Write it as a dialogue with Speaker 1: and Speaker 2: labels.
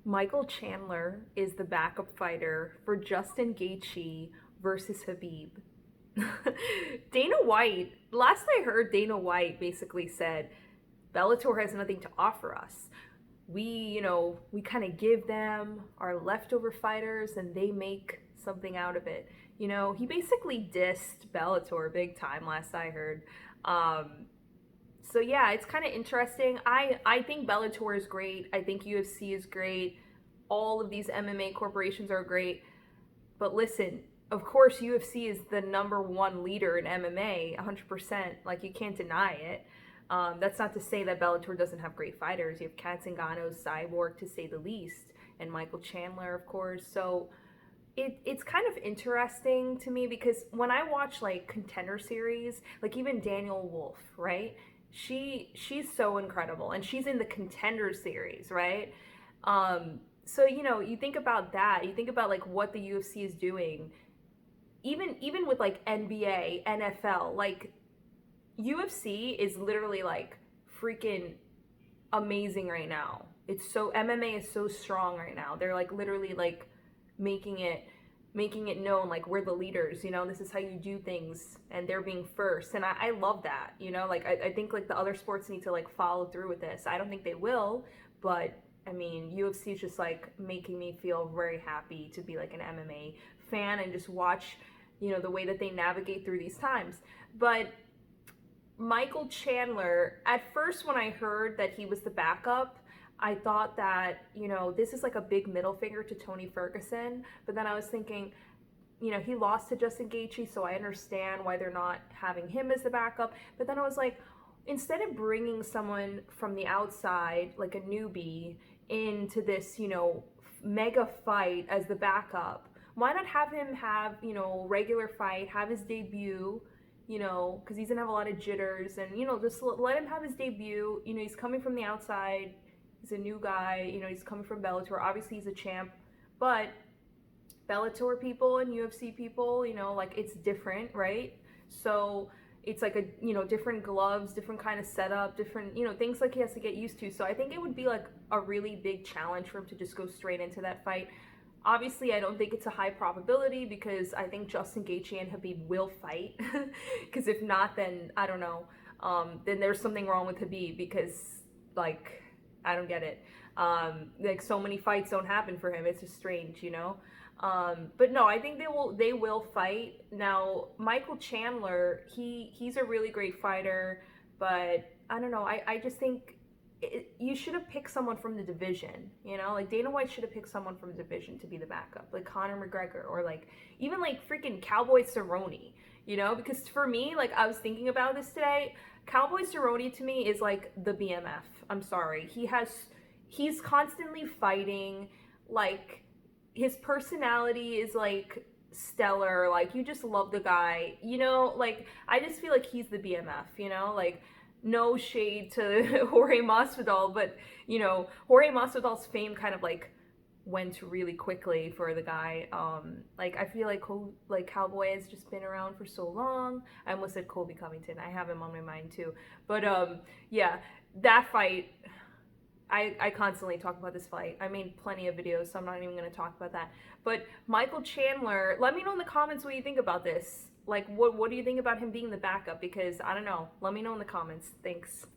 Speaker 1: Michael Chandler is the backup fighter for Justin Gaethje versus Habib. Dana White, last I heard, Dana White basically said Bellator has nothing to offer us. We kind of give them our leftover fighters and they make something out of it. He basically dissed Bellator big time last I heard. So yeah, it's kind of interesting. I think Bellator is great. I think UFC is great. All of these MMA corporations are great. But listen, of course UFC is the number one leader in MMA, 100%. Like you can't deny it. That's not to say that Bellator doesn't have great fighters. You have Kat Zingano, Cyborg, to say the least, and Michael Chandler, of course. So it's kind of interesting to me because when I watch like Contender Series, like even Daniel Wolf, right? She's so incredible, and she's in the Contender Series, right? So you think about that. You think about like what the UFC is doing, even with like NBA, NFL, like UFC is literally like freaking amazing right now. It's so MMA is so strong right now. They're like literally like making it making it known like we're the leaders, this is how you do things, and they're being first. And I love that, like I think like the other sports need to like follow through with this. I don't think they will, but I mean UFC is just like making me feel very happy to be like an MMA fan and just watch, the way that they navigate through these times. But Michael Chandler, at first when I heard that he was the backup, I thought that, this is like a big middle finger to Tony Ferguson. But then I was thinking, he lost to Justin Gaethje, so I understand why they're not having him as the backup. But then I was like, instead of bringing someone from the outside, like a newbie, into this, mega fight as the backup, why not have him have, regular fight, have his debut, because he's gonna have a lot of jitters, and just let him have his debut. He's coming from the outside, he's a new guy, he's coming from Bellator. Obviously, he's a champ, but Bellator people and UFC people, like it's different, right? So it's like a different gloves, different kind of setup, different things like he has to get used to. So I think it would be like a really big challenge for him to just go straight into that fight. Obviously, I don't think it's a high probability because I think Justin Gaethje and Habib will fight. Because if not, then I don't know. Then there's something wrong with Habib because, like, I don't get it. Like so many fights don't happen for him. It's just strange. But no, I think they will fight. Now, Michael Chandler, he's a really great fighter, but I don't know. I just think you should have picked someone from the division, like Dana White should have picked someone from the division to be the backup, like Conor McGregor, or like even like freaking Cowboy Cerrone, because for me, like I was thinking about this today, Cowboy Cerrone to me is like the BMF. I'm sorry, he's constantly fighting, like his personality is like stellar, like you just love the guy, like I just feel like he's the BMF, like no shade to Jorge Masvidal, but Jorge Masvidal's fame kind of like went really quickly for the guy. Like I feel like Cowboy has just been around for so long. I almost said Colby Covington. I have him on my mind too. But yeah, that fight. I constantly talk about this fight. I made plenty of videos, so I'm not even going to talk about that. But Michael Chandler, let me know in the comments what you think about this. Like, what do you think about him being the backup? Because I don't know. Let me know in the comments. Thanks.